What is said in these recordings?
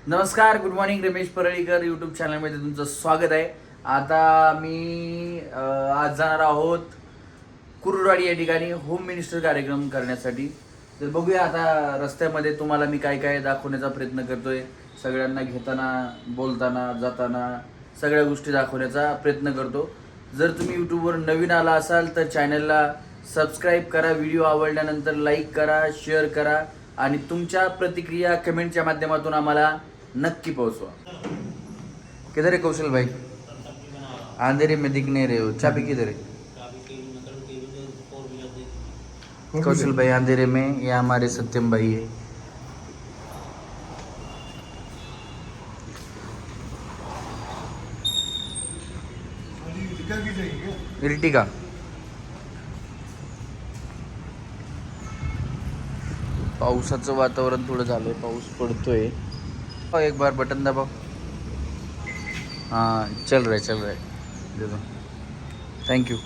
नमस्कार, good morning. Ramesh Parlikar YouTube चॅनलमध्ये तुमचं स्वागत आहे. आता मी आज जाणार आहोत कुरुडवाडी या ठिकाणी होम मिनिस्टर कार्यक्रम करण्यासाठी. तर बघूया आता रस्त्यामध्ये तुम्हाला मी काय काय दाखवण्याचा प्रयत्न करतोय. सगळ्यांना घेताना, बोलताना, जाताना सगळ्या गोष्टी दाखवण्याचा प्रयत्न करतो. जर तुम्ही यूट्यूबवर नवीन आला असाल तर चॅनलला सबस्क्राईब करा. व्हिडिओ आवडल्यानंतर लाईक करा, शेअर करा आणि तुमच्या प्रतिक्रिया कमेंटच्या माध्यमातून आम्हाला नक्की पोहोचवा. किधर है कौशल भाई? अंधेरे में दिख नहीं रहे हो. चाबी किधर है कौशल भाई? अंधेरे में. ये हमारे सत्यम भाई है. इर्टिगा. पावसाचं वातावरण थोडं झालंय, पाऊस पडतोय. एक बार बटन दबाओ. हाँ, चल रहा है दे दो. Thank you.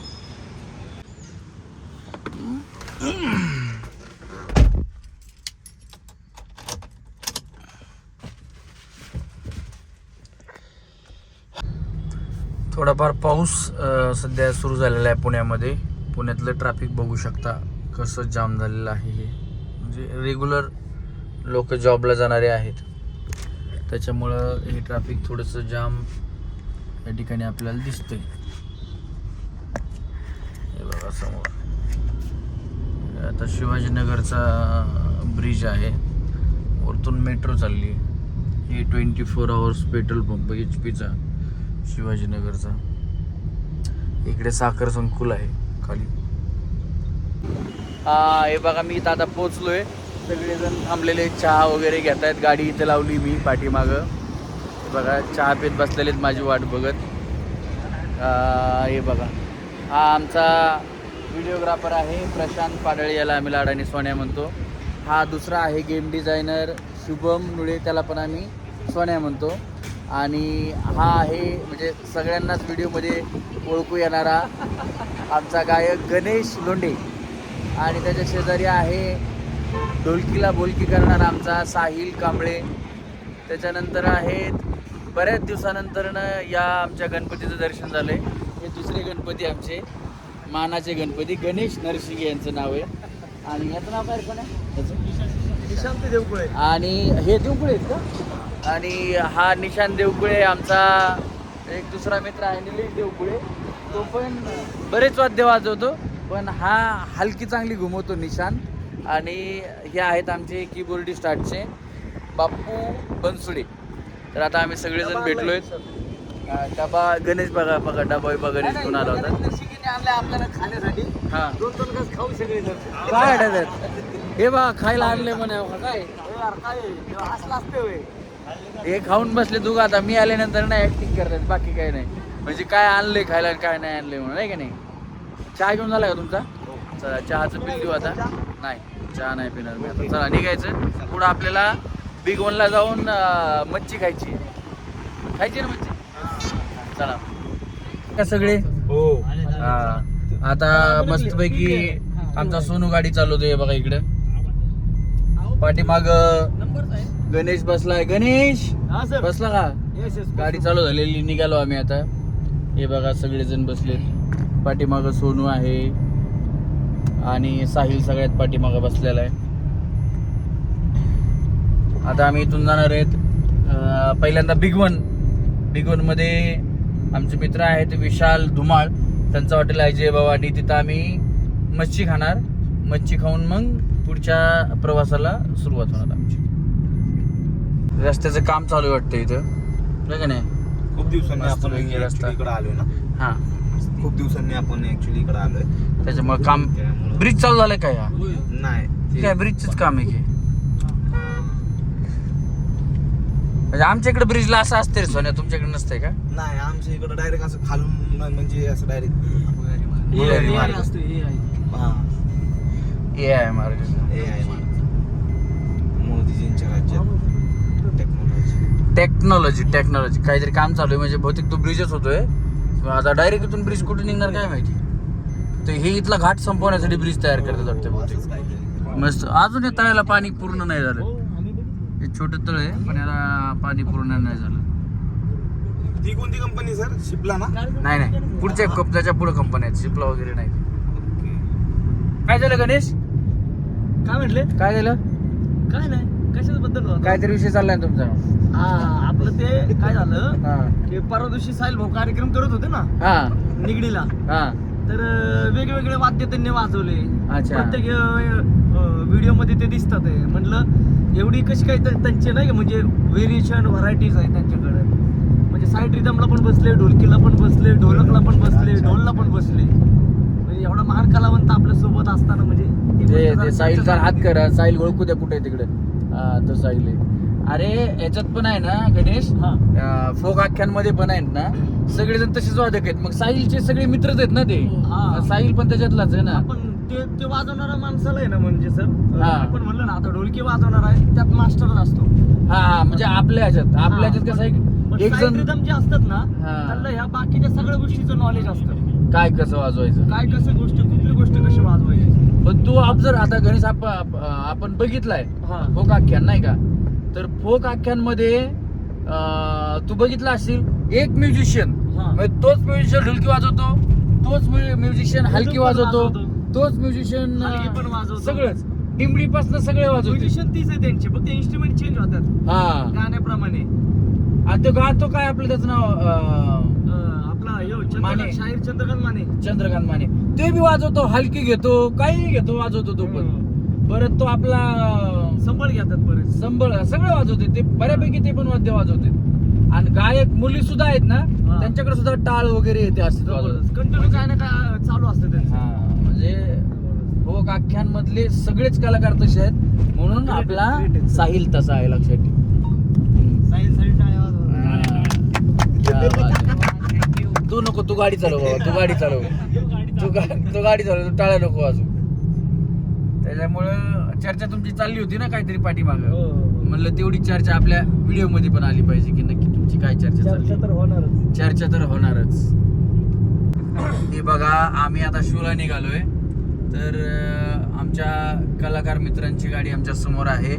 थोडाफार पाऊस सध्या सुरू झालेला आहे पुण्यामध्ये. पुण्यातलं ट्रॅफिक बघू शकता कसं जाम झालेलं आहे. हे म्हणजे रेग्युलर लोक जॉबला जाणारे आहेत, त्याच्यामुळं हे ट्रॅफिक थोडंसं जाम या ठिकाणी आपल्याला दिसतंय. हे बघा समोर आता शिवाजीनगरचा ब्रिज आहे, वरतून मेट्रो चालली. हे 24 आवर्स पेट्रोल पंप HP चा शिवाजीनगरचा. इकडे साखर संकुल आहे खाली. हे बघा मी इथं आता पोचलोय. सगळेजण थांबलेले, चहा वगैरे घेत आहेत. गाडी इथे लावली मी पाठीमागं. बघा चहा पीत बसलेले माझी वाट बघत. हे बघा हा आमचा व्हिडिओग्राफर आहे प्रशांत पाडळी, याला आम्ही लाडाने सोन्या म्हणतो. हा दुसरा आहे गेम डिझायनर शुभम नुळे, त्याला पण आम्ही सोन्या म्हणतो. आणि हा आहे म्हणजे सगळ्यांनाच व्हिडिओमध्ये ओळखू येणारा आमचा गायक गणेश लोंढे. आणि त्याच्या शेजारी आहे ढोलकीला बोलकी करणारा आमचा साहिल कांबळे. त्याच्यानंतर आहेत बऱ्याच दिवसानंतरनं या आमच्या गणपतीचं दर्शन झालं आहे. हे दुसरे गणपती आमचे मानाचे गणपती गणेश नरसिंगे यांचं नाव आहे. आणि याचं नाव काय कोण आहे? निशांत देवकुळे. आणि हे देवकुळे आहेत का? आणि हा निशांत देवकुळे आमचा एक दुसरा मित्र आहे निलेश देवकुळे. तो पण बरेच वाद्य वाजवतो, पण हा हलकी चांगली घुमवतो निशांत. आणि हे आहेत आमचे कीबोर्डिस्ट आर्टचे बाप्पू बनसुडे. तर आता आम्ही सगळेजण भेटलोय. डबा गणेश बघा डबा गणेश घेऊन आला होता आपल्याला खाण्यासाठी. हा 2 तास खाऊ सगळे काय हे बघा खायला आणले म्हणे. काय असलं असते होय. हे खाऊन बसले तू. आता मी आल्यानंतर नाही ऍक्टिंग करतात, बाकी काही नाही. म्हणजे काय आणले खायला काय नाही आणले म्हणून, आहे की नाही. चहा घेऊन झाला का तुमचा? चला चहाचं बिल देऊ आता. नाही चहा नाही पिणार मी आता. चला निघायचं. पुढं आपल्याला बिग वनला जाऊन मच्छी खायची ना मच्छी. चला का सगळे हो. आता मस्तपैकी आमचा सोनू गाडी चालवतोय बघा. इकडं पाठीमाग गणेश बसलाय. गणेश बसला का? गाडी चालू झालेली. निघालो आम्ही आता. हे बघा सगळेजण बसलेत. पाठीमाग सोनू आहे आणि साहिल सगळ्यात पाठीमागं बसलेला आहे. आता आम्ही इथून जाणार आहेत पहिल्यांदा बिग वन मध्ये आमचे मित्र आहेत विशाल धुमाळ, त्यांचं हॉटेल आहे जय भवानी. तिथं आम्ही मच्छी खाणार. मच्छी खाऊन मग पुढच्या प्रवासाला सुरुवात होणार आमची. रस्त्याचं काम चालू वाटतं इथं, का नाही? खूप दिवसांनी आपण इकडे आलोय ना. हा खूप दिवसांनी आपण ऍक्च्युली इकडे आलोय, त्याच्यामुळे काम. ब्रिज चालू झालंय काय? नाही काय ब्रिजच काम आहे की? म्हणजे आमच्या इकडे ब्रिजला असं असते रे सोन्या, तुमच्याकडे नसतंय का? नाही, आमच्या इकडे डायरेक्ट असं खालून म्हणजे असं डायरेक्ट AI मार्ग. मोदीजींच्या राज्यात टेक्नॉलॉजी काहीतरी काम चालू आहे. म्हणजे बहुतेक तो ब्रिजच होतोय आता. डायरेक्ट इथून ब्रिज कुठे निघणार काय माहिती. तर हे इथला घाट संपवण्यासाठी ब्रिज तयार करतात वाटतं बहुतेक. मस्त. अजून या तळ्याला पाणी पूर्ण नाही झालं. हे छोटं तळ आहे पण याला पाणी पूर्ण नाही झालं. ती कोणती कंपनी सर? शिपला ना? नाही नाही, पुढच्या त्याच्या पुढे कंपनी आहेत, शिपला वगैरे नाही. काय झालं गणेश? काय म्हटले? काय झालं? काय नाही, कशाच बद्दल होतं? काहीतरी विषय चाललाय ना तुमचा. हा, आपलं ते काय झालं हा की परवा दिवशी साहिल भाऊ कार्यक्रम करत होते ना हा निगडीला, हा. तर वेगवेगळे वाद्य त्यांनी वाजवले. अच्छा. प्रत्येक व्हिडिओ मध्ये ते दिसतात आहे. म्हटलं एवढी कशी काय त्यांचे नाही का, म्हणजे व्हेरिएशन व्हरायटीज आहे त्यांच्याकडे. म्हणजे साईड रिदमला पण बसले, ढोलकीला पण बसले, ढोलकला पण बसले, ढोलला पण बसले. म्हणजे एवढा महान कलावंत आपल्या सोबत असताना म्हणजे ती गोष्ट ते जरा साहिलचा चर्चा हात करा, साहिल ओळखू द्या कुठे आहे तिकडे. हा तो साहिल आहे. अरे याच्यात पण आहे ना गणेश, हा. फोक आख्यांमध्ये पण आहेत ना सगळेजण तसेच वादक आहेत. मग साहिलचे सगळे मित्रच आहेत ना ते. हा. साहिल पण त्याच्यातलाच आहे ना. आपण ते वाजवणारा माणसाला आहे ना, म्हणजे सर हा. आपण म्हणलं ना आता ढोलकी वाजवणार आहे त्यात मास्टरच असतो. हा हा, म्हणजे आपल्या ह्याच्यात कसं आहे पण एक साईड जण रिदम जे असतात ना हा. त्यांना ह्या बाकीच्या सगळ्या गोष्टीचं नॉलेज असतं. काय कसं वाजवायचं. काय कसं गोष्टी, कुठली गोष्ट कशी वाजवायची. पण तू ऑब्झर्व आता गणेश आपण बघितलाय हा. फोक आख्यान नाही का, तर फोक आख्यांमध्ये तू बघितला असशील एक म्युझिशियन, हा. तोच म्युझिशियन ढोलकी वाजवतो, तोच म्युझिशियन हलकी पण वाजवतो, वाजवतो. तोच म्युझिशियन हलकी पण वाजवतो. सगळंच टिंबडीपासून सगळे वाजवतो. म्युझिशियन तीच आहे त्यांचे, फक्त इन्स्ट्रुमेंट चेंज होतात हा. गाण्याप्रमाणे. आणि तो गातो काय आपलं त्याचं नाव आपला माने. शाहीर चंद्रकांत माने. चंद्रकांत माने. ते बी वाजवतो, हलकी घेतो, काही घेतो, वाजवतो तो पण. परत तो आपला संबळ घेतात बरेच. संबळ सगळं वाजवते ते, बऱ्यापैकी ते पण वाद्य वाजवते. आणि गायक मुली सुद्धा आहेत ना, हा. त्यांच्याकडे सुद्धा टाळ वगैरे येते असते वाजवत. कंटिन्यू काय ना काय चालू असतं त्यांचं. म्हणजे फोक आख्यांमधले सगळेच कलाकार तसे आहेत, म्हणून Great, आपला great आहेत. साहिल तसा आहे, लक्षात ठेव. साहिल टाळ्या वाजवतात. क्या बात आहे. तू नको, तू गाडी चालव बाबा, तू गाडी चालव, तू गाडी चालव, तू टाळ्या नको वाजू. त्याच्यामुळं चर्चा तुमची चालली होती ना काहीतरी पाठीमाग, हो. म्हणलं तेवढी चर्चा आपल्या व्हिडिओ मध्ये पण आली पाहिजे की नक्की तुमची काय चर्चा चर्चा चालली. तर होणारच. चर्चा तर होणारच. हे बघा आम्ही आता शूला निघालोय, तर आमच्या कलाकार मित्रांची गाडी आमच्या समोर आहे,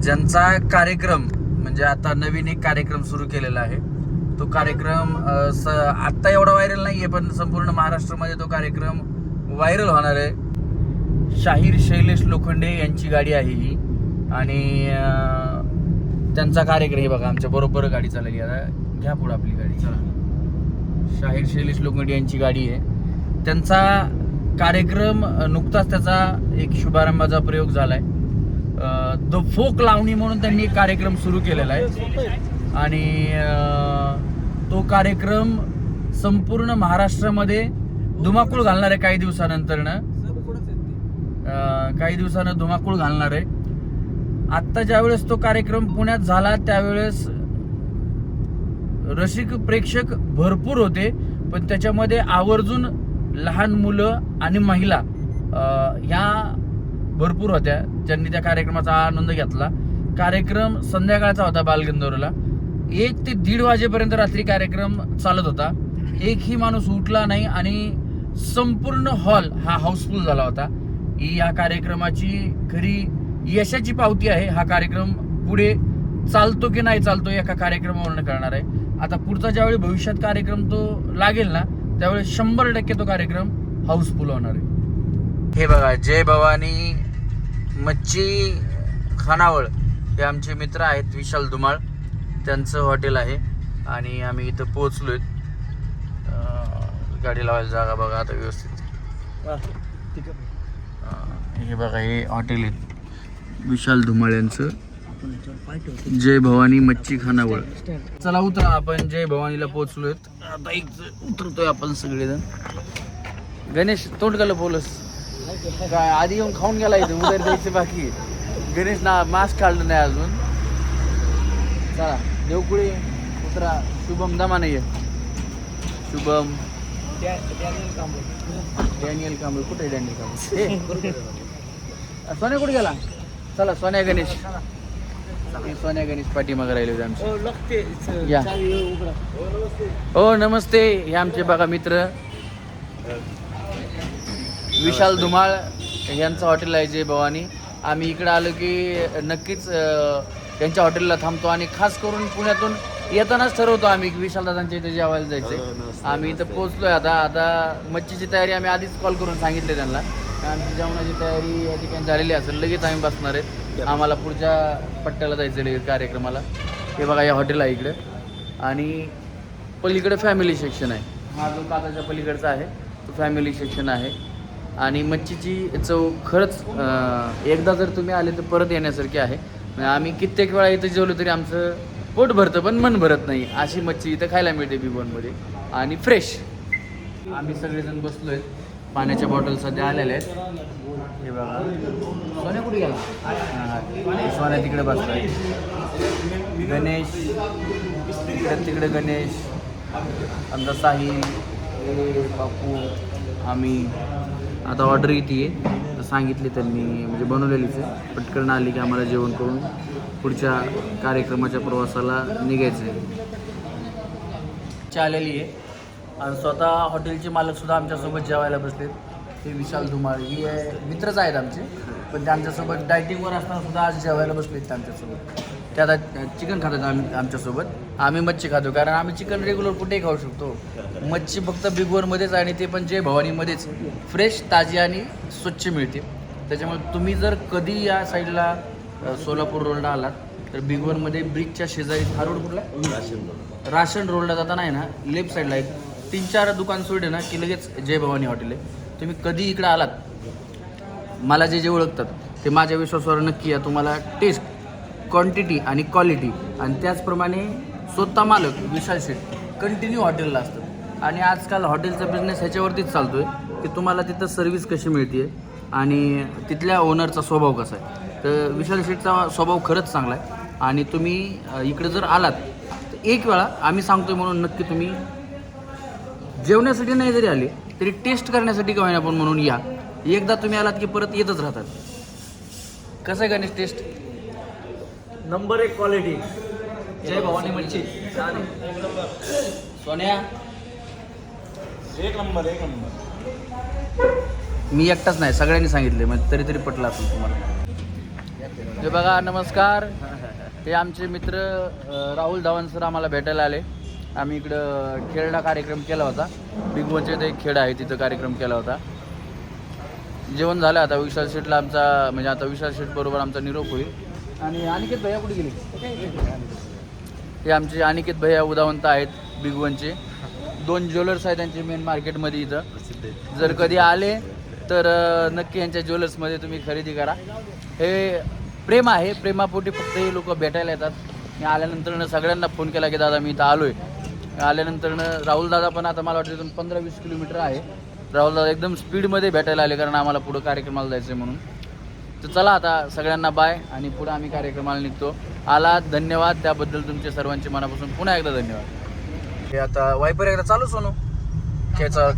ज्यांचा कार्यक्रम म्हणजे आता नवीन एक कार्यक्रम सुरू केलेला आहे. तो कार्यक्रम आत्ता एवढा व्हायरल नाहीये, पण संपूर्ण महाराष्ट्रामध्ये तो कार्यक्रम व्हायरल होणार आहे. शाहीर शैलेश लोखंडे यांची गाडी आहे ही, आणि त्यांचा कार्यक्रम हे बघा आमच्या बरोबर गाडी चालली. आता घ्या पुढे आपली गाडी, चला. शाहीर शैलेश लोखंडे यांची गाडी आहे. त्यांचा कार्यक्रम नुकताच त्याचा एक शुभारंभाचा प्रयोग झालाय. द फोक लावणी म्हणून त्यांनी एक कार्यक्रम सुरू केलेला आहे, आणि तो कार्यक्रम संपूर्ण महाराष्ट्रामध्ये धुमाकूळ घालणार आहे. काही दिवसानं धुमाकूळ घालणार आहे. आत्ता ज्यावेळेस तो कार्यक्रम पुण्यात झाला त्यावेळेस रसिक प्रेक्षक भरपूर होते, पण त्याच्यामध्ये आवर्जून लहान मुलं आणि महिला ह्या भरपूर होत्या, ज्यांनी त्या कार्यक्रमाचा आनंद घेतला. कार्यक्रम संध्याकाळचा होता बालगंधर्वला. 1 ते 1:30 वाजेपर्यंत रात्री कार्यक्रम चालत होता. एकही माणूस उठला नाही आणि संपूर्ण हॉल हा हाऊसफुल झाला होता. ही या कार्यक्रमाची खरी यशाची पावती आहे. हा कार्यक्रम पुढे चालतो की नाही चालतो एका कार्यक्रमावरून कळणार आहे. आता पुढचा ज्यावेळी भविष्यात कार्यक्रम तो लागेल ना, त्यावेळी 100% तो कार्यक्रम हाऊसफुल होणार आहे. हे बघा जय भवानी मच्छी खानावळ हे आमचे मित्र आहेत, विशाल धुमाळ, त्यांचं हॉटेल आहे, आणि आम्ही इथं पोहोचलोय. गाडी लावायला जागा बघा आता व्यवस्थित. हे बघा हे हॉटेल आहे विशाल धुमाळ यांचं, जय भवानी मच्छी खानावळ. चला उतरा, आपण जय भवानीला पोहोचलोय. आता एक उतरतोय आपण सगळेजण. गणेश तोंड गाला बोलस काय, आधी येऊन खाऊन गेला इथे, उदर द्यायचे बाकी. गणेश ना मास्क काढलं नाही अजून. चला देवकुळे उतरा. शुभम दमा नाही आहे. शुभम डॅनियल कांबळे कुठे आहे? डॅनियल कांबळे सोन्या कुठे गेला? चला सोन्या गणेश, सोन्या गणेश पाठीमागे राहिले होते आमचे. या हो नमस्ते. हे आमचे बघा मित्र विशाल धुमाळ यांचं हॉटेल आहे जय भवानी, आम्ही इकडे आलो की नक्कीच त्यांच्या हॉटेलला थांबतो आणि खास करून पुण्यातून येतानाच ठरवतो आम्ही की विशालदादांच्या इथे जेवायला जायचं. आम्ही इथं पोहोचलोय आता मच्छीची तयारी आम्ही आधीच कॉल करून सांगितले त्यांना. आमची जेवणाची तयारी या ठिकाणी झालेली असेल. लगेच आम्ही बसणार आहेत. आम्हाला पुढच्या पट्ट्याला जायचं लगेच कार्यक्रमाला. हे बघा, या हॉटेल आहे इकडे आणि पलीकडे फॅमिली सेक्शन आहे. हा जो काचाच्या पलीकडचा आहे तो फॅमिली सेक्शन आहे. आणि मच्छीची चव खरंच एकदा जर तुम्ही आले तर परत येण्यासारखी आहे. आम्ही कित्येक वेळा इथं जेवलो तरी आमचं पोट भरतं पण मन भरत नाही, अशी मच्छी इथं खायला मिळते बिग वनमध्ये आणि फ्रेश. आम्ही सगळेजण बसलो आहेत. पाण्याच्या बॉटल सध्या आलेल्या आहेत. हे बघा, सोन्या कुठे गेला? सोन्या तिकडे बसला. गणेश तिकडे गणेश, आमचा साहिल, बापू, आम्ही. आता ऑर्डर येते सांगितली त्यांनी, म्हणजे बनवलेलीच आहे. पटकन आली की आम्हाला जेवण करून पुढच्या कार्यक्रमाच्या प्रवासाला निघायचं आहे. आलेली आहे आणि स्वतः हॉटेलचे मालकसुद्धा आमच्यासोबत जेवायला बसलेत. ते विशाल धुमाळ ही मित्रच आहेत आमचे, पण ते आमच्यासोबत डायटिंगवर असताना सुद्धा आज जेवायला बसलेत ते आमच्यासोबत. ते आता चिकन खातात आमच्यासोबत. आम्ही मच्छी खातो कारण आम्ही चिकन रेग्युलर कुठेही खाऊ शकतो. मच्छी फक्त बिग वनमध्येच आणि ते पण जय भवानीमध्येच फ्रेश, ताजी आणि स्वच्छ मिळते. त्याच्यामुळे तुम्ही जर कधी या साईडला सोलापूर रोडला आलात तर बिग वनमध्ये ब्रिजच्या शेजारी हा रोड कुठला? राशन रोडला जाताना आहे ना, लेफ्ट साईडला एक 3-4 दुकान सोडले ना की लगेच जय भवानी हॉटेल आहे. तुम्ही कधी इकडं आलात, मला जे ओळखतात ते माझ्या विश्वासावर नक्की या. तुम्हाला टेस्ट, क्वांटिटी आणि क्वालिटी आणि त्याचप्रमाणे स्वतः मालक विशाल शेठ कंटिन्यू हॉटेलला असतात. आणि आजकाल हॉटेलचा बिझनेस ह्याच्यावरतीच चालतो आहे की तुम्हाला तिथं सर्व्हिस कशी मिळते आणि तिथल्या ओनरचा स्वभाव कसा आहे. तर विशाल शेठचा स्वभाव खरंच चांगला आहे. आणि तुम्ही इकडे जर आलात तर एक वेळा आम्ही सांगतोय म्हणून नक्की तुम्ही जेवण्यासाठी नाही जरी आले तरी टेस्ट करण्यासाठी का होईना पण म्हणून या. एकदा तुम्ही आलात की परत येतच राहतात. कसं आहे गणेश टेस्ट? Number 1 quality. जय भवानी मच्छी छान आहे. सोन्या एक नंबर. मी एकटाच नाही, सगळ्यांनी सांगितले, म्हणजे तरी पटलं असेल तुम्हाला. हे बघा, नमस्कार. हे आमचे मित्र राहुल धावन सर आम्हाला भेटायला आले. आम्ही इकडं खेळणा कार्यक्रम केला होता. बिग वनचे ते खेळ आहे तिथं कार्यक्रम केला होता. जेवण झालं. आता विशाल शेठला आमचा, म्हणजे आता विशाल शेठ बरोबर आमचा निरोप होईल. आणि अनिकेत भैया कुठे गेले? हे आमचे अनिकेत भैया उदावंत आहेत बिग वनचे. 2 ज्वेलर्स आहेत त्यांचे मेन मार्केटमध्ये इथं. जर कधी आले तर नक्की यांच्या ज्वेलर्समध्ये तुम्ही खरेदी करा. हे प्रेम आहे, प्रेमापोटी फक्त हे लोक भेटायला येतात. मी आल्यानंतरनं सगळ्यांना फोन केला की दादा मी इथं आलो आहे. आल्यानंतरनं राहुल दादा पण आता मला वाटतं इथून 15-20 किलोमीटर आहे. राहुल दादा एकदम स्पीडमध्ये भेटायला आले कारण आम्हाला पुढं कार्यक्रमाला जायचं आहे म्हणून. तर चला आता सगळ्यांना बाय आणि पुढे आम्ही कार्यक्रमाला निघतो. आला, धन्यवाद. त्याबद्दल तुमचे सर्वांचे मनापासून पुन्हा एकदा धन्यवाद. हे आता वायपर एकदा चालू सोनू,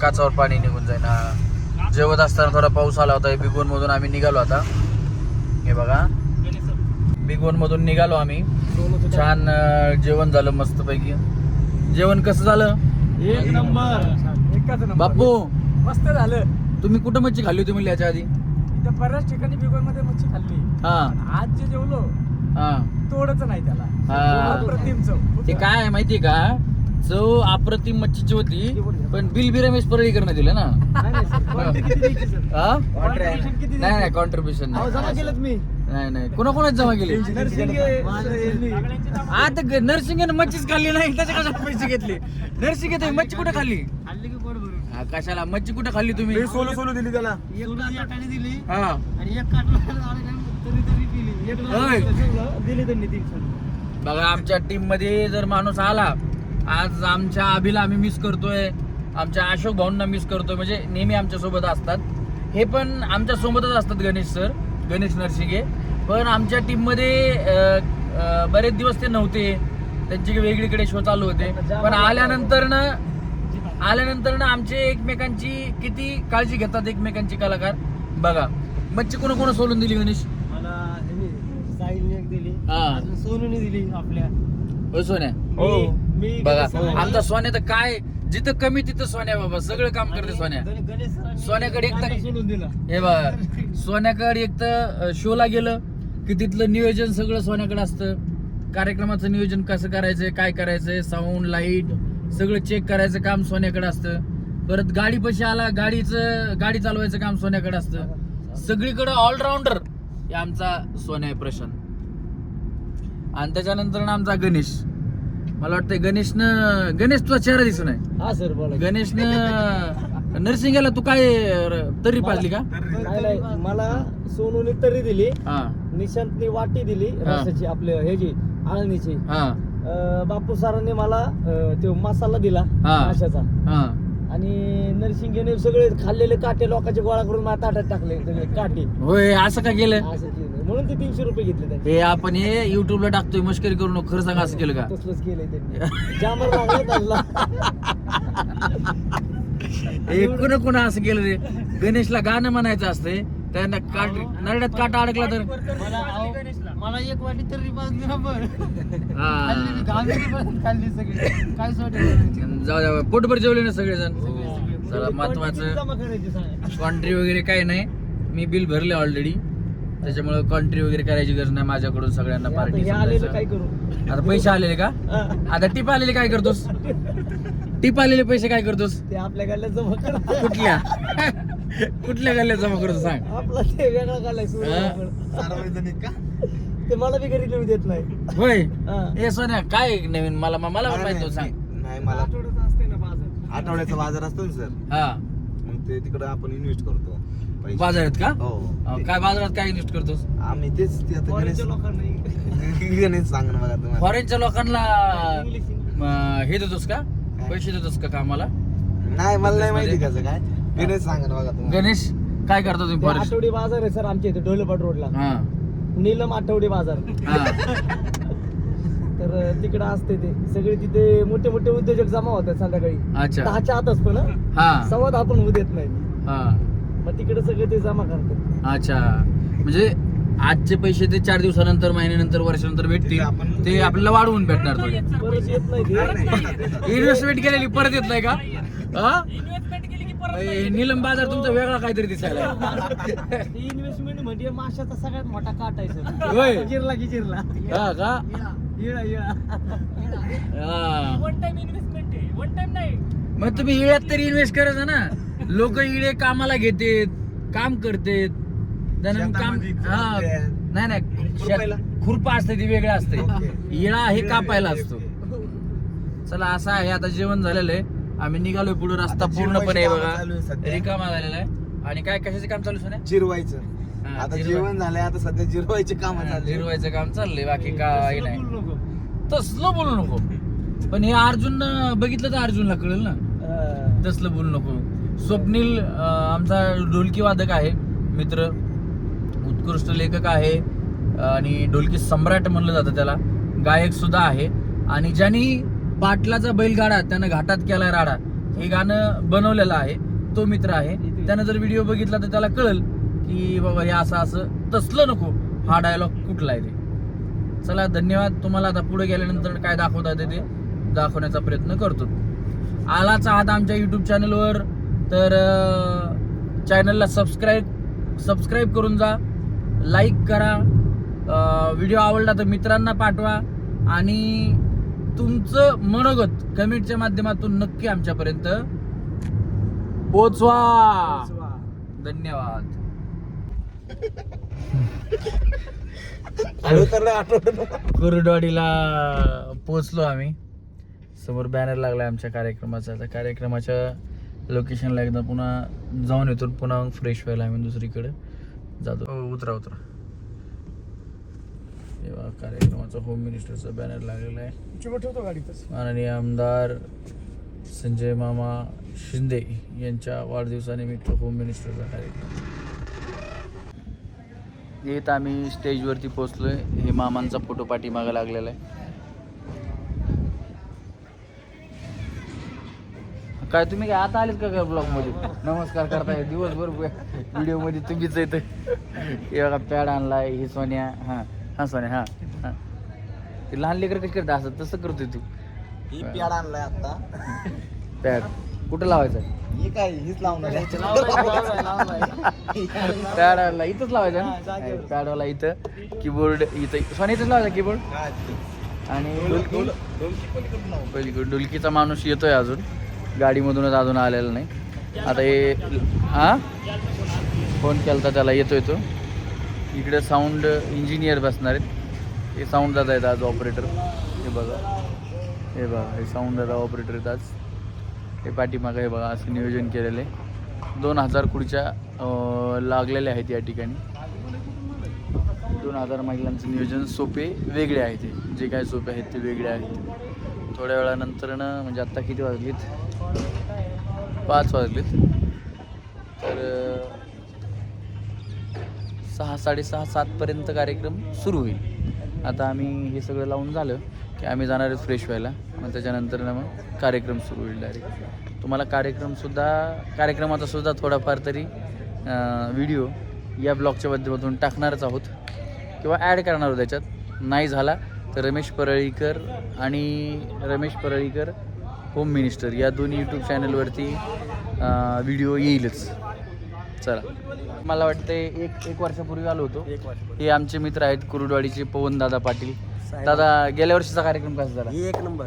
काचावर पाणी निघून जाईना. जेवत असताना थोडा पाऊस आला होता. बिग वनमधून आम्ही निघालो आता. हे बघा, बिग वनमधून निघालो आम्ही. छान जेवण झालं मस्तपैकी. जेवण कसं झालं? एक नंबर. बापू मस्त झालं. तुम्ही कुठं मच्छी खाल्ली होती म्हणली याच्या आधी? इथं बऱ्याच ठिकाणी बिग वन मच्छी खाल्ली. हा आज जे जेवलो हा तोडच नाही त्याला. हा. अप्रतिम चव. ते काय आहे माहितीये का, चव अप्रतिम मच्छीची होती पण बिल बी रमेश परळी करणं दिलं ना. नाही कॉन्ट्रीब्युशन जमा केलं मी. नाही कोणाकोणाच जमा केले. आता नर्सिंग मच्छीच खाल्ली नाही त्याच्या कशाला पैसे घेतले? नर्सिंग येते मच्छी कुठे खाल्ली? कशाला मच्छी कुठे खाल्ली तुम्ही? सोलू दिली त्याला. दिली हा आणि एक दिली त्यांनी 300. बघा, आमच्या टीम मध्ये जर माणूस आला, आज आमच्या अभिला आम्ही मिस करतोय, आमच्या अशोक भाऊंना मिस करतोय. म्हणजे नेहमी आमच्या सोबत असतात. हे पण आमच्या सोबतच असतात गणेश सर, गणेश नरसिंगे. पण आमच्या टीम मध्ये बरेच दिवस ते नव्हते, त्यांची वेगळीकडे शो चालू होते. पण आल्यानंतर आमचे एकमेकांची किती काळजी घेतात एकमेकांची कलाकार. बघा, मच्छी कोण सोलून दिली गणेश? मला साहिलने एक दिली, हा. सोनूने दिली आपल्या. हो सोन्या. मी बघा, आमचा सोन्या तर काय जिथं कमी तिथं सोन्या बाबा, सगळं काम करते सोन्या. गणेश सरांनी सोन्याकडे एक तर- गाणं सोडून दिला. हे बघ, सोन्याकडे एक तर शोला गेलं की तिथलं नियोजन सगळं सोन्याकडे असतं. कार्यक्रमाचं नियोजन कसं करायचंय, काय करायचंय, साऊंड लाईट सगळं चेक करायचं काम सोन्याकडे असतं. परत गाडी पशी आला, गाडी चालवायचं काम सोन्याकडे असतं. सगळीकडे ऑलराऊंडर हे आमचा सोन्या आहे प्रशांत. आणि त्याच्यानंतर आमचा गणेश. मला वाटतं गणेश तुझा चेहरा दिसून आहे. हा सर बोला. गणेशनं नरसिंगला तू काय तरी पाजली का? नाही मला सोनूने तरी दिली, हा निशांतनी वाटी दिली हा. रसाची, आपल्या ह्याची आळणीची. हा बापू सरांनी मला तो मसाला दिला हा. माशाचा. हा आणि नरसिंगने सगळे खाल्लेले काटे लोकांचे गोळा करून मला ताटात टाकले सगळे काटे. होय, असं का केलं? असं केलं म्हणून ते 300 रुपये घेतले त्यांनी. हे आपण हे युट्यूबला टाकतोय, मस्करी करू नको. खरं सांगा, असं केलं का? तसलंच केलंय त्यांनी. जामर लागलाय त्यांना. हे कोणा असं केलं रे? गणेशला गाणं म्हणायचं असतंय, त्यांना नरड्यात काटा अडकला तर मला एक वाटी तरी पाजली ना पण. हा. खाल्ली सगळी काय सोडलं. जाऊ द्या, पोटभर जेवले ना सगळेजण. चला, महत्वाचं कॉन्ट्री वगैरे काही नाही. मी बिल भरले ऑलरेडी, त्याच्यामुळे कॉन्ट्री वगैरे करायची गरज नाही माझ्याकडून. सगळ्यांना पार्टी. हे आलेलं काय करू आता पैसे आलेले का? आता टिप आलेले काय करतोस? टिप आलेले पैसे काय करतोस? ते आपल्या गल्ल्यात जमा कर. कुठल्या गल्ल्यात जमा करतो सांग? आपला ते वेगळा काढलाय सार्वजनिक का? ते मला बी घरी नेऊ देत नाही. होय. हा. हे सोन्या काय नवीन मला पण माहिती होतं, सांग. नाही मला आठवड्याचं असते ना बाजार. आठवड्याचा बाजार असतो ना सर, हा, मग ते तिकडे आपण इन्व्हेस्ट करतो पैसे. बाजारात का? हो काय बाजारात काय इन्व्हेस्ट करतोस? आम्ही तेच ते आता फॉरेनच्या लोकांना गणेश सांग ना बघा तुम्हाला. फॉरेनच्या लोकांना इंग्लिश हे देतोस का? पैसे देतोस का कामाला? नाही मला नाही माहिती कसं काय. गणेश सांग ना बघा तुम्हाला. गणेश काय करतो तुम्ही फॉरेन? आठवडी बाजार आहे सर आमच्या इथे ढोलपाट रोडला. हा नीलम आठवडी बाजार. हा तर तिकडे असते ते सगळे. तिथे मोठे मोठे उद्योजक जमा होतात संध्याकाळी. अच्छा. 10च्या आतच पण हं. हा 10:15 पण होऊ देत नाही. हा मग तिकडे सगळे ते जमा करतात. अच्छा. म्हणजे आजचे पैसे ते 4 दिवसानंतर, महिन्यानंतर, वर्षानंतर भेटतील. ते आपल्याला वाढवून भेटणार थोडे. परत येत नाही ते. इन्व्हेस्टमेंट केलेली परत येत नाही का? हा? नीलम बाजार तुमचा वेगळा काहीतरी दिसायला. इन्व्हेस्टमेंट म्हणजे माशाचा सगळ्यात मोठा काट आहे सर. होय. जिरला की जिरला. हा का? इळा इळा. हा. वन टाइम इन्व्हेस्टमेंट आहे, वन टाइम नाही. मग तुम्ही इळ्यात तरी इन्व्हेस्ट करायचं ना. लोक इळे कामाला घेतेत, काम करतेत, त्यांना काम. शेतामध्ये हा खुरपे. नाही खुरपायला? खुरपा असते ती वेगळं असते. ओके. इळा हे कापायला असतो. चला, असं आहे. आता जेवण झालेलं आहे, आम्ही निघालोय पुढे. रस्ता आता पूर्णपणे जिरवायची बघा कामं चालू आहे सध्या. रिकामा झालेला आहे. आणि काय कशाचे काम चालू आहे? जिरवायचं. हा, आता जिरवा- जेवण झालंय, आता सध्या जिरवायचे काम चालले. जिरवायचं काम चाललंय, बाकी काय नाही. बोलू नको. तसलं बोलू नको. पण हे अर्जुन बघितलं तर अर्जुनला कळेल ना. तसलं बोलू नको. स्वप्नील आमचा ढोलकी वादक आहे मित्र, उत्कृष्ट लेखक आहे आणि ढोलकी सम्राट म्हणलं जातं त्याला. गायक सुद्धा आहे. आणि ज्यांनी पाटलाचा बैलगाडा त्यानं घाटात केला राडा हे गाणं बनवलेलं आहे तो मित्र आहे. त्यानं जर व्हिडिओ बघितला तर त्याला कळेल की बाबा हे असं असं. तसलं नको. हा डायलॉग कुठला आहे ते. चला, धन्यवाद. तुम्हाला आता पुढे गेल्यानंतर काय दाखवता येते ते दाखवण्याचा प्रयत्न करतो. आलाच आहात आमच्या युट्यूब चॅनलवर तर चॅनलला सबस्क्राईब करून जा, लाईक करा. व्हिडिओ आवडला तर मित्रांना पाठवा आणि तुमचं मनोगत कमेंटच्या माध्यमातून नक्की आमच्यापर्यंत पोचवा. धन्यवाद. कुर्डवाडीला पोहोचलो आम्ही. समोर बॅनर लागलाय आमच्या कार्यक्रमाचा. त्या कार्यक्रमाच्या लोकेशनला एकदा पुन्हा जाऊन येतो. पुन्हा फ्रेश व्हायला आम्ही दुसरीकडे जातो. उतरा. तेव्हा कार्यक्रमाचा होम मिनिस्टरचा बॅनर लागलेला आहे. माननीय आमदार संजय मामा शिंदे यांच्या वाढदिवसानिमित्त होम मिनिस्टरचा कार्यक्रम. इथं आम्ही स्टेजवरती पोहोचलोय. हे मामांचा फोटो पाठीमागं लागलेला आहे. काय तुम्ही काय आता आलेत का ब्लॉग मध्ये? नमस्कार करताय दिवसभर व्हिडिओ मध्ये तुम्हीच येत. हे बघा पॅड आणलाय. ही सोन्या. हा सोन्या. हा ते लहान लेकर कशी करता असं तसं करतोय तू. ही प्याड आणलाय आता. पॅड कुठं लावायचं आहे? हे काय हीच लावणार आहे. पॅडला इथंच लावायचं ना? पॅडवाला इथं, कीबोर्ड इथं, सोनी इथंच लावायचा कीबोर्ड. आणि पलीकडे डुलकीचा माणूस येतोय अजून, गाडीमधूनच अजून आलेला नाही. आता हे फोन केला तर त्याला येतोय तो. इकडे साऊंड इंजिनियर बसणार आहेत. हे साऊंड दादा आहेत आज ऑपरेटर. हे बघा हे साऊंड दादा ऑपरेटर आहेत आज. हे पाठीमागं हे बघा असं नियोजन केलेलं आहे. 2000 खुर्च्या लागलेल्या आहेत या ठिकाणी. 2000 महिलांचं नियोजन. सोपे वेगळे आहेत, ते जे काय सोपे आहेत ते वेगळे आहेत. थोड्या वेळानंतरनं म्हणजे आत्ता किती वाजलीत? 5 वाजलीत. तर 6, 6:30, 7पर्यंत कार्यक्रम सुरू होईल. आता आम्ही हे सगळं लावून झालं की आम्ही जाणार आहे फ्रेश व्हायला. मग त्याच्यानंतर मग कार्यक्रम सुरू होईल डायरेक्ट. तुम्हाला कार्यक्रमाचा सुद्धा थोडाफार तरी व्हिडिओ या ब्लॉगच्या माध्यमातून टाकणारच आहोत किंवा ॲड करणार आहोत त्याच्यात. नाही झाला तर रमेश परळीकर होम मिनिस्टर या दोन्ही यूट्यूब चॅनलवरती व्हिडिओ येईलच. चला, मला वाटतं एक वर्षापूर्वी आलो होतो. हे आमचे मित्र आहेत कुरुडवाडीचे पवन दादा पाटील. दादा, गेल्या वर्षीचा कार्यक्रम कसा झाला? एक नंबर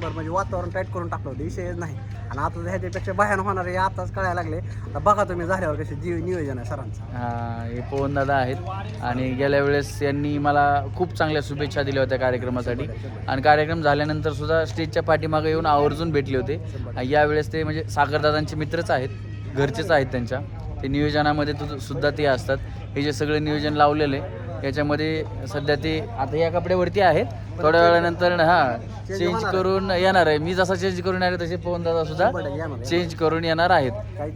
म्हणजे वातावरण टाईट करून टाकलं होतं, विषयच नाही. आणि आता ह्याच्यापेक्षा भयान होणार आहे आताच कळायला लागले. आता बघा तुम्ही झाल्यावर कसे नियोजन आहे सरांचं. हे पवन दादा आहेत. आणि गेल्या वेळेस यांनी मला खूप चांगल्या शुभेच्छा दिल्या होत्या कार्यक्रमासाठी. आणि कार्यक्रम झाल्यानंतर सुद्धा स्टेजच्या पाठीमागे येऊन आवर्जून भेटले होते. यावेळेस ते म्हणजे सागरदादांचे मित्रच आहेत, घरचेच आहेत त्यांच्या. ते नियोजनामध्ये सुद्धा ते असतात. हे जे सगळे नियोजन लावलेले याच्यामध्ये सध्या ते आता या कपड्यावरती आहेत. थोड्या वेळानंतर चेंज करून येणार आहे. मी जसा चेंज करून येणार आहे तसे पवन दादा सुद्धा चेंज करून येणार आहेत.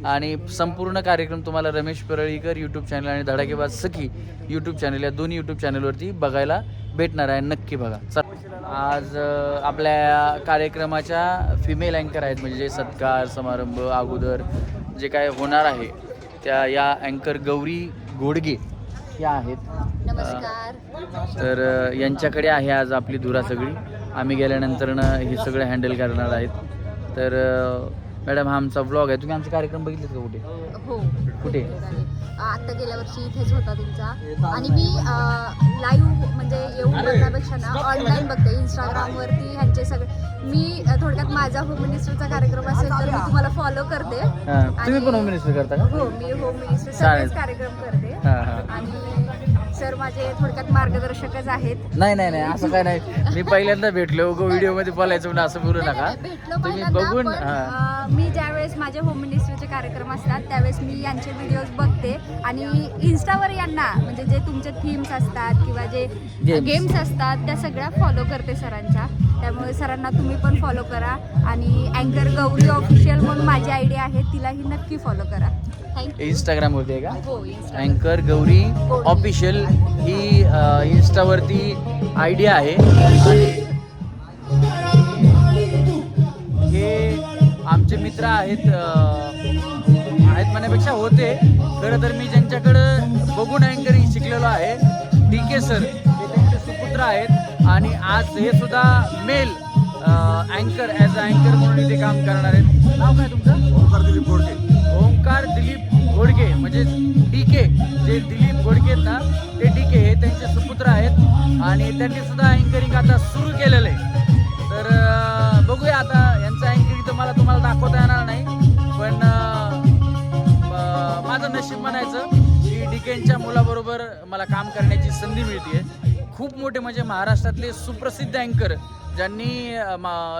आणि संपूर्ण कार्यक्रम तुम्हाला रमेश परळीकर यूट्यूब चॅनल आणि धडाकेबाज सखी यूट्यूब चॅनल या दोन्ही यूट्यूब चॅनलवरती बघायला भेटणार आहे. नक्की बघा. आज आपल्या कार्यक्रमाच्या फिमेल अँकर आहेत, म्हणजे जे सत्कार समारंभ अगोदर जे काय होणार आहे त्या या अँकर गौरी घोडगे ह्या आहेत. नमस्कार. तर यांच्याकडे आहे आज आपली धुरा सगळी. आम्ही गेल्यानंतरनं हे सगळं हँडल करणार आहेत. तर मॅडम, हा आमचा व्लॉग आहे. तुम्ही आमचे कार्यक्रम बघितलेत का कुठे? हो, कुठे? आता गेल्या वर्षी इथेच होता तुमचा. आणि मी लाईव्ह म्हणजे येऊन बघण्यापेक्षा ना ऑनलाईन बघते इंस्टाग्रामवरती ह्यांचे सगळे. मी थोडक्यात माझा होम मिनिस्टरचा कार्यक्रम असेल तर मी तुम्हाला फॉलो करते. तुम्ही पण होम मिनिस्टर करता का? हो, मी होम मिनिस्टर सगळेच कार्यक्रम करते. आणि सर माझे थोडक्यात मार्गदर्शकच आहेत. नाही असं काय नाही. मी पहिल्यांदा भेटलो व्हिडिओ मध्ये बोलायचं म्हणून असं बोलू नका. भेटलो तुम्ही पहिल्यांदा, बघून पण मी ज्यावेळेस माझे होम मिनिस्टरचे कार्यक्रम असतात त्यावेळेस मी यांचे व्हिडिओज बघते. आणि इन्स्टावर यांना म्हणजे जे तुमचे थीम्स असतात किंवा जे गेम्स असतात त्या सगळ्या फॉलो करते सरांच्या. त्यामुळे सरांना तुम्ही पण फॉलो करा. आणि अँकर गौरी ऑफिशियल म्हणून माझी आयडी आहे, तिलाही नक्की फॉलो करा. थँक्यू. इंस्टाग्रामवरती आहे का? हो, अँकर गौरी ऑफिशियल ही इंस्टावरती आयडी आहे. हे आमचे मित्र आहेत म्हणण्यापेक्षा होते. खरं तर मी ज्यांच्याकडं बघून अँकरिंग शिकलेलो आहे, DK सर, हे त्यांचे सुपुत्र आहेत. आणि आज हे सुद्धा मेल अँकर ॲज अ अँकर म्हणून इथे काम करणार आहेत. नाव काय तुमचं? ओंकार दिलीप घोडके म्हणजे DK. जे दिलीप घोडके आहेत ना ते DK हे त्यांचे सुपुत्र आहेत. आणि त्यांनी सुद्धा अँकरिंग आता सुरू केलेलं आहे. तर बघूया आता यांचं अँकरिंग तुम्हाला दाखवता येणार नाही, पण माझं नशीब म्हणायचं की DKच्या मुलाबरोबर मला काम करण्याची संधी मिळते. खूप मोठे म्हणजे महाराष्ट्रातले सुप्रसिद्ध अँकर ज्यांनी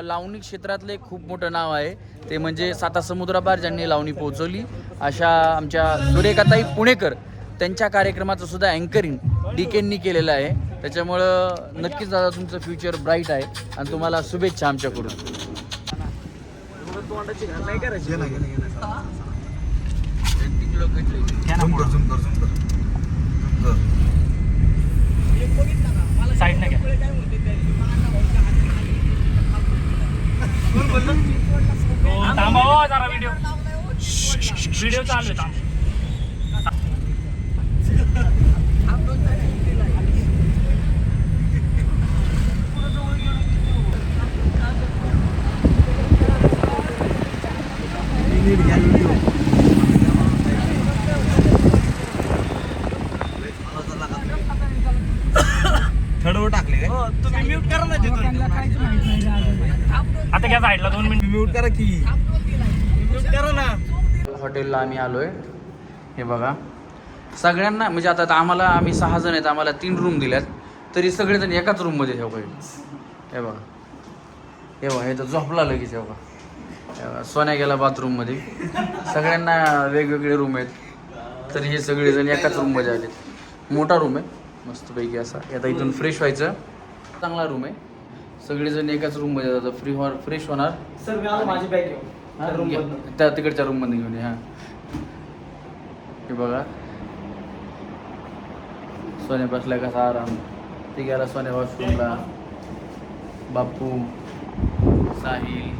लावणी क्षेत्रातले खूप मोठं नाव आहे ते म्हणजे साता समुद्रापार ज्यांनी लावणी पोहोचवली अशा आमच्या सुरेखाताई पुणेकर, त्यांच्या कार्यक्रमाचं सुद्धा अँकरिंग DKंनी केलेलं आहे. त्याच्यामुळं नक्कीच दादा तुमचं फ्युचर ब्राईट आहे आणि तुम्हाला शुभेच्छा आमच्याकडून. साईडला घ्या. थांबा जरा, व्हिडिओ चालू आहे. घ्या साईडला 2 मिनिट म्यूट करा की. करा ना. हॉटेलला आम्ही आलोय. हे बघा सगळ्यांना म्हणजे आता आम्हाला आम्ही 6 जण आहेत, आम्हाला 3 रूम दिल्यात, तरी सगळेजण एकाच रूममध्ये ठेव पाहिजे. हे बघा हे बघा हे तर झोपला लगेच. हे बघा सोन्या गेला बाथरूममध्ये. सगळ्यांना वेगवेगळे रूम आहेत, तरी हे सगळेजण एकाच रूममध्ये आलेत. मोठा रूम आहे मस्तपैकी असा. आता इथून फ्रेश व्हायचं. चांगला रूम आहे. सगळेजण एकाच रूममध्ये जातात. फ्रेश होणार. सर मी आलो माझी बॅग घेऊन हां room घे. मधनं. त्या तिकडच्या रूममध्ये घेऊन ये. हां हे बघा सोन्या बसल्या कसा आराम. ते गेला सोन्या वॉशरूमला. बापू साहिल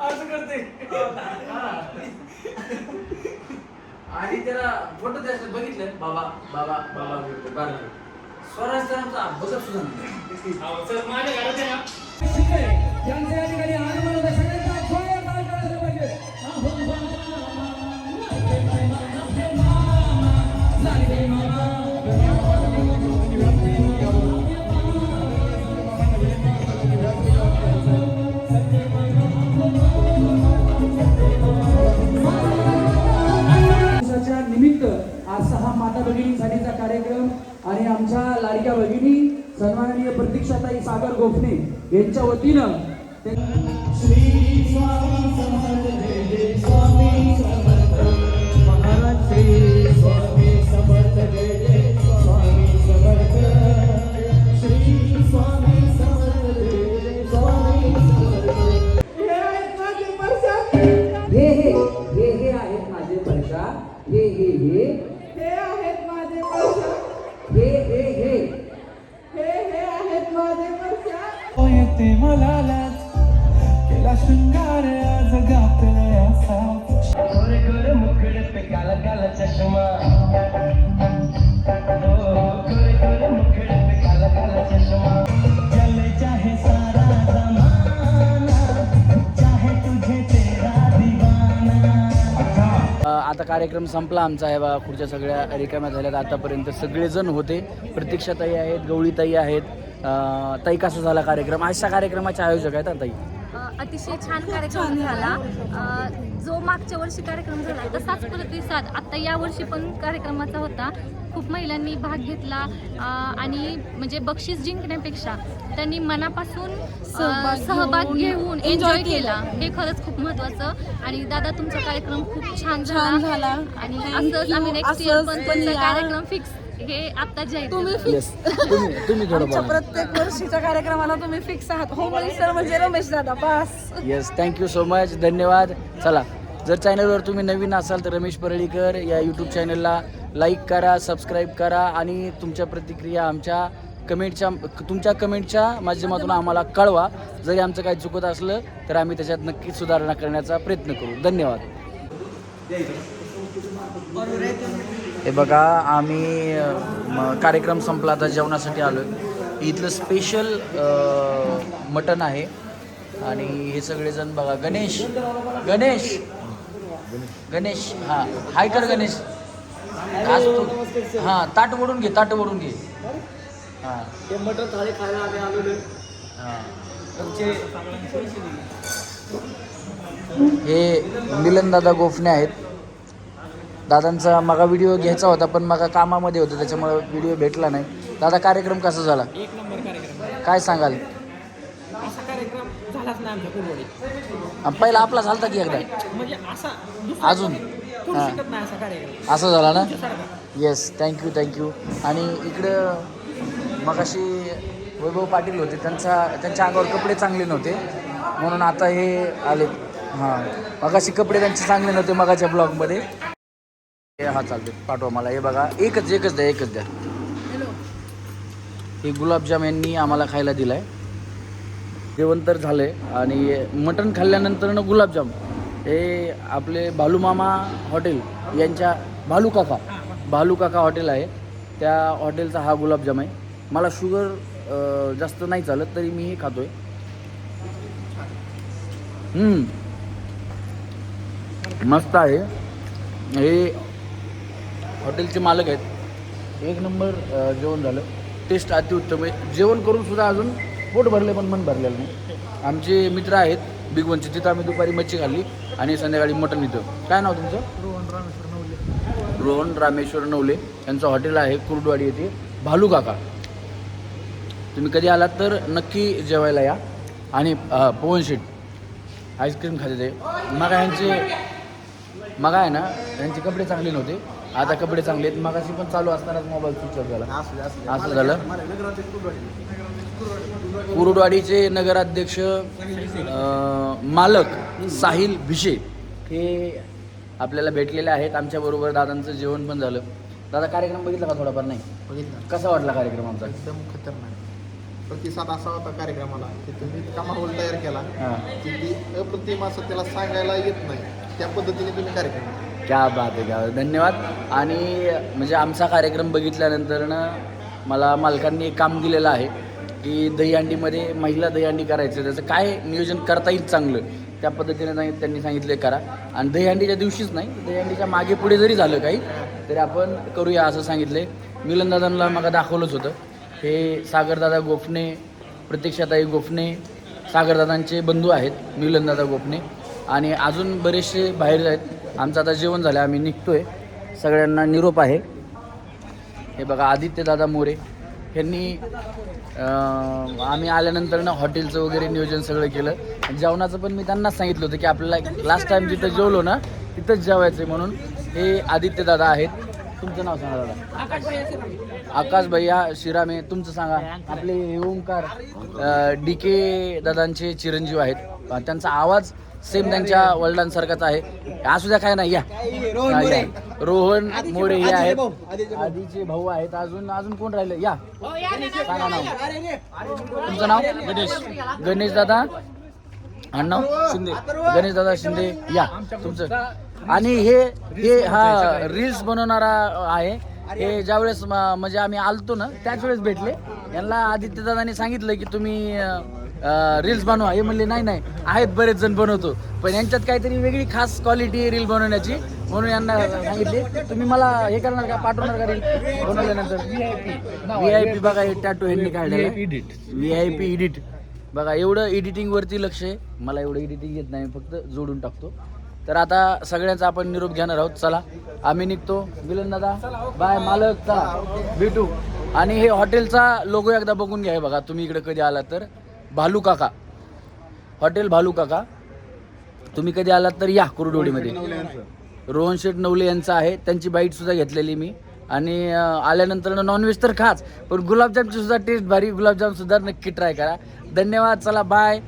असं करते. आणि त्याला फोटो द्यायचं बघितलं. बाबा बाबा बाबा स्वराज तर आमचा बघत सुद्धा नाही. सर माझ्या घरात आहे ना. दिवसाच्या निमित्त आजचा हा माता भगिनींसाठीचा कार्यक्रम आणि आमच्या लाडक्या भगिनी सन्माननीय प्रतीक्षाताई सागर गोफणे यांच्या वतीनं श्री स्वामी समर्थ जय जय स्वामी समर्थ महाराज श्री स्वामी समर्थ जय जय स्वामी समर्थ श्री स्वामी समर्थ जय जय स्वामी समर्थ. हे आहेत माझे परशा. हे आहेत माझे परशा. हे आहेत माझे परशा. येते मला लाज केला शृंगार आज गातलाय असा गोरे गोरे मुखडे पे काला काला चष्मा गोरे गोरे मुखडे पे काला काला चष्मा चले चाहे सारा जमाना चाहे तुझे तेरा दीवाना. आता कार्यक्रम संपला आमचा. आहे बा खुर्च्या सगळ्या रिकाम्या झाल्यात. आतापर्यंत सगळेजण होते. प्रतीक्षाताई आहेत, गवळीताई आहेत. ताई कसा झाला कार्यक्रम? आजच्या कार्यक्रमाचे आयोजक आहेत ताई. अतिशय छान कार्यक्रम झाला. जो मागच्या वर्षी कार्यक्रम झाला तसाच प्रतिसाद आता या वर्षी पण कार्यक्रमाचा होता. खूप महिलांनी भाग घेतला आणि म्हणजे बक्षीस जिंकण्यापेक्षा त्यांनी मनापासून सहभाग घेऊन एन्जॉय केला. हे खरंच खूप महत्त्वाचं. आणि दादा तुमचा कार्यक्रम खूप छान झाला आणि असंच आम्ही नेक्स्ट इयर पण तुमचा कार्यक्रम फिक्स हे आता जे तुम्ही थोडं बोला. प्रत्येक वर्षीच्या कार्यक्रमाला तुम्ही फिक्स आहात. होम मिनिस्टर म्हणजे रमेश दादा बस. Yes thank you so much. धन्यवाद. चला जर चॅनलवर तुम्ही नवीन असाल तर रमेश परळीकर या यूट्यूब चॅनलला लाईक करा, सबस्क्राईब करा आणि तुमच्या प्रतिक्रिया आमच्या तुमच्या कमेंटच्या माध्यमातून आम्हाला कळवा. जरी आमचं काही चुकत असलं तर आम्ही त्याच्यात नक्कीच सुधारणा करण्याचा प्रयत्न करू. धन्यवाद. हे बघा आम्ही कार्यक्रम संपला आता जेवणासाठी आलो आहे. इथलं स्पेशल मटण आहे आणि हे सगळेजण बघा. गणेश गणेश गणेश हां हाय कर गणेश. आज तू हां ताट वडून घे, ताट वडून घे. हां ते मटण थाळी खायला आम्ही आलेलो. हां तुमचे हे मिलनदादा गोफणे आहेत. दादांचा मागा व्हिडिओ घ्यायचा होता पण मागा कामामध्ये होतं त्याच्यामुळे व्हिडिओ भेटला नाही. दादा कार्यक्रम कसा झाला? 1 नंबर कार्यक्रम. काय सांगाल? असा कार्यक्रम झालाच नाही आमच्या कुरवाडीत. पहिला आपला झालता की एकदा म्हणजे असा अजून करू हां शकत नाही असा कार्यक्रम. असं झाला ना. Yes thank you. आणि इकडं मगाशी वैभव पाटील होते. त्यांच्या अंगावर कपडे चांगले नव्हते म्हणून आता हे आले. हां मगाशी कपडे त्यांचे चांगले नव्हते मगाच्या ब्लॉगमध्ये. हा चालते पाठवा मला. हे बघा एकच द्या. हे गुलाबजाम यांनी आम्हाला खायला दिलं आहे. जेवण तर झालं आहे आणि मटण खाल्ल्यानंतर गुलाबजाम हे आपले भालूमामा हॉटेल यांच्या भालू काका हॉटेल आहे त्या हॉटेलचा हा गुलाबजाम आहे. मला शुगर जास्त नाही चालत तरी मी हे खातो आहे. मस्त आहे. हे हॉटेलचे मालक आहेत. 1 नंबर जेवण झालं. टेस्ट अतिउत्तम आहे. जेवण करून सुद्धा अजून पोट भरले पण मन भरलेलं नाही. आमचे मित्र आहेत बिग वनचे, तिथं आम्ही दुपारी मच्छी खाल्ली आणि संध्याकाळी मटण इथं. काय नाव तुमचं? रोहन रामेश्वर नवले यांचं हॉटेल आहे कुर्डवाडी येथे, भालू काका. तुम्ही कधी आलात तर नक्की जेवायला या. आणि पवन शेट आईस्क्रीम खाते ते. मग आहे ना, यांचे कपडे चांगले नव्हते, आता कपडे चांगले आहेत. मगाशी पण चालू असतानाच मोबाईल स्विच ऑफ झाला. असं झालं. कुरुडवाडीचे नगराध्यक्ष मालक साहिल भिशे हे आपल्याला भेटलेले आहेत. आमच्याबरोबर दादांचं जेवण पण झालं. दादा कार्यक्रम बघितला का थोडाफार? नाही बघितलं कसा वाटला कार्यक्रम आमचा? एकदम खतरनाक प्रतिसाद असा होता कार्यक्रमाला की तुम्ही इतका माहोल तयार केला हां, की ती अप्रतिम असं त्याला सांगायला येत नाही, त्या पद्धतीने तुम्ही कार्यक्रम केला. क्या बात आहे, क्या बात. धन्यवाद. आणि म्हणजे आमचा कार्यक्रम बघितल्यानंतर ना मला मालकांनी एक काम दिलेलं आहे की दहीहंडीमध्ये महिला दहीहंडी करायचं, त्याचं काय नियोजन करता येईल चांगलं त्या पद्धतीने त्यांनी सांगितले करा. आणि दहीहंडीच्या दिवशीच नाही, दहीहंडीच्या मागे पुढे जरी झालं काही तरी आपण करूया असं सांगितले. मिलनदादांना मला दाखवलंच होतं. हे सागरदादा गोफणे, प्रतीक्षाताई गोफणे सागरदादांचे बंधू आहेत, मिलनदादा गोफणे. आणि अजून बरेचसे बाहेर आहेत. आमचं आता जेवण झालं, आम्ही निघतोय. सगळ्यांना निरोप आहे. हे बघा आदित्यदादा मोरे यांनी आम्ही आल्यानंतर ना हॉटेलचं वगैरे नियोजन सगळं केलं. जेवणाचं पण मी त्यांनाच सांगितलं होतं की आपल्याला लास्ट टाईम जिथं जेवलो ना तिथंच जेवायचं आहे म्हणून. हे आदित्यदादा आहेत. तुमचं नाव सांगा दादा? आकाश भैया शिरामे. तुमचं सांगा. आपले ओंकार DK दादांचे चिरंजीव आहेत. त्यांचा आवाज सेम त्यांच्या वडिलांसारखाच आहे. असू द्या काय नाही, या रोहन मोरे हे आहेत, आधीचे भाऊ आहेत. अजून कोण राहिले? या सांगा नाव. तुमचं नाव? गणेश दादा. आणि नाव शिंदे. गणेश दादा शिंदे. या तुमचं. आणि हे हा रील्स बनवणारा आहे. हे ज्यावेळेस म्हणजे आम्ही आलतो ना त्याच वेळेस भेटले. यांना आदित्य दादांनी सांगितलं की तुम्ही रील्स बनवा. हे म्हणले नाही आहेत बरेच जण बनवतो, पण यांच्यात काहीतरी वेगळी खास क्वालिटी आहे रील बनवण्याची, म्हणून यांना सांगितले तुम्ही मला हे करणार का, पाठवणार का रील बनवल्यानंतर? VIP बघा हे टॅटू यांनी काढलेलं VIP एडिट बघा. एवढं एडिटिंगवरती लक्ष आहे. मला एवढं एडिटिंग येत नाही, फक्त जोडून टाकतो. तर आता सगळ्यांचा आपण निरोप घेणार आहोत. चला आम्ही निघतो. मिलन दादा बाय. मालक चला भेटू. आणि हे हॉटेलचा लोगो एकदा बघून घ्या. बघा तुम्ही इकडे कधी आलात तर भालू काका हॉटेल, भालू काका. तुम्ही कधी आलात तर या कुरुडवाडीमध्ये. रोहन शेठ नवले यांचं आहे. त्यांची बाईट सुद्धा घेतलेली मी. आणि आल्यानंतर नॉनव्हेज तर खाच, पण गुलाबजामची सुद्धा टेस्ट भारी. गुलाबजाम सुद्धा नक्की ट्राय करा. धन्यवाद. चला बाय.